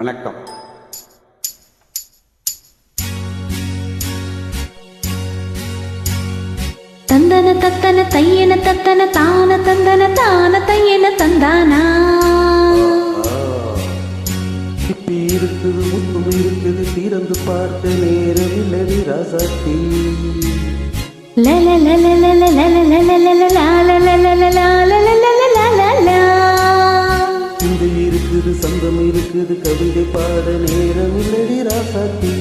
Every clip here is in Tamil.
வணக்கம். தந்தன தத்தன தையன தத்தன தான தந்தன தான தையன தந்தானா. இப்படி இருக்குது முத்தும் இருக்குது திறந்து பார்க்க நேரம் இல்லடி ராசாத்தி. இந்த இருக்குது சந்தம் இருக்குது கவிதை பாட நேரம் இல்லடி ராசாத்தி.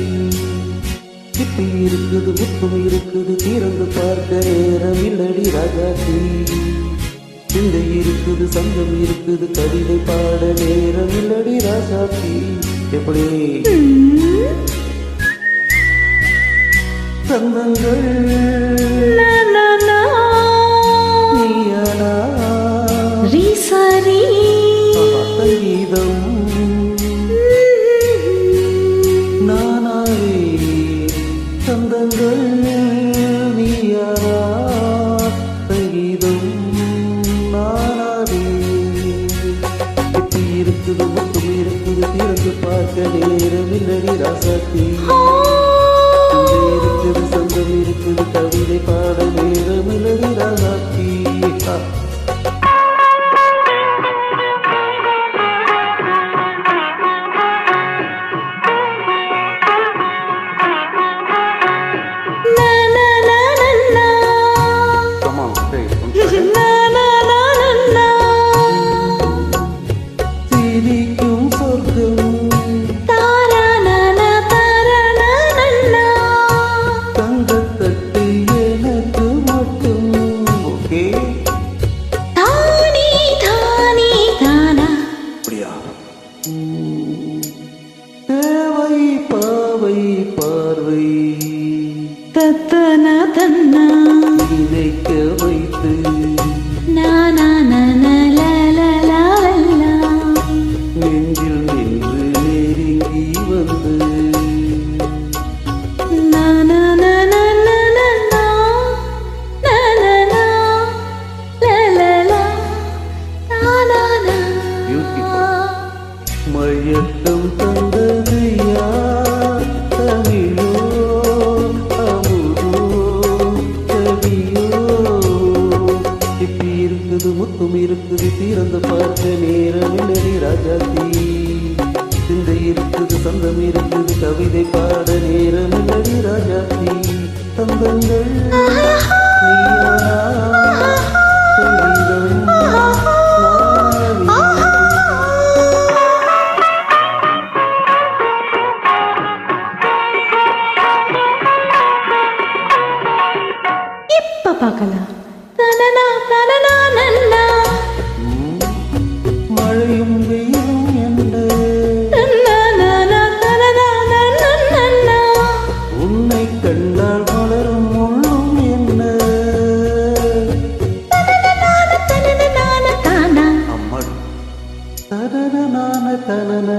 இப்படி இருக்குது முத்தும் இருக்குது திறந்து பார்க்க நேரம் இல்லடி ராசாத்தி. இந்த இருக்குது சந்தம் இருக்குது கவிதை பாட நேரம் இல்லடி ராசாத்தி. எப்படி சந்தங்கள் நீயானா சங்கீதம் நானாவே சந்தங்கள் நீயானா சங்கீதம் நானாவே. இப்படி இருக்குது மட்டும் இருக்குது திறந்து பார்க்க நேரம் இல்லடி ராசாத்தி. இருக்குது சந்தம் இருக்குது கவிதை பாட நேரம் இல்லடி ராசாத்தி. தேவை பாவை பார்வை தத்தனா தன்னா நினைக்க வைத்து நெஞ்சில் நின்று நெருங்கி வந்து மயக்கம் தந்தது யார்? தமிழோ அமுதோ கவியோ? இப்படி இருக்குது முத்தும் இருக்குது திறந்து பார்க்க நேரம் இல்லடி ராஜாத்தி. இந்த இருக்குது சந்தம் இருக்குது கவிதை பாட நேரம் இல்லடி ராஜாத்தி. தந்தங்கள் நீயானா சங்கீதம் பார்க்கலாம். தனனா தனனா நன்னா மழையும் வெயிலும் என்று உன்னை கண்டால் மலரும் முள்ளும் என்ன அம்மாடி தனன தனன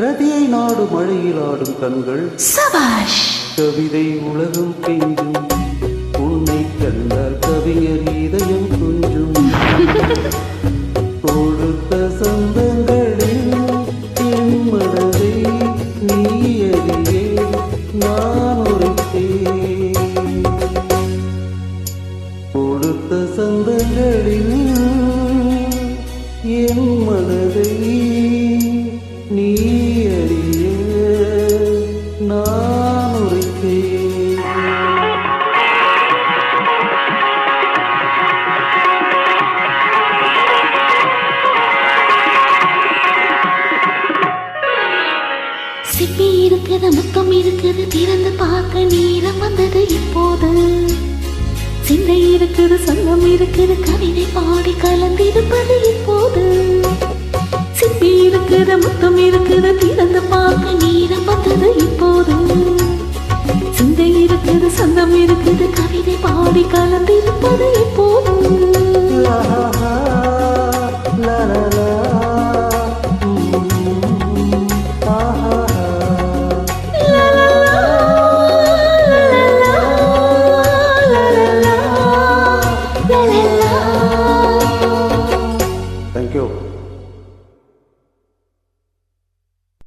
ரதியை நாடு மழையில் ஆடும் கண்கள் சபாஷ். கவிதை உலகம் கெஞ்சும் உன்னை கண்டால் கவிஞர் இதயம் கொஞ்சும். கொடுத்த சொந்தங்களில் என் மனதை நீ அறியே நான் உரைத்தேன். கொடுத்த சொந்தங்களில் என் மனதை நீ அறியே நான் உரைத்தேன். சிப்பி இருக்குது முத்தம் இருக்குது திறந்து பார்க்க நேரம் வந்தது இப்போது. சிந்தை இருக்குது சங்கம் இருக்குது கவிதை பாடி கலந்திருப்பது இப்போது. சிப்பி இருக்குது முத்தம் இருக்குது திறந்து பார்க்க நேரம் வந்தது இப்போது. சிந்தை இருக்குது சங்கம் இருக்குது கவிதை பாடி கலந்திருப்பது இப்போது. Thank you.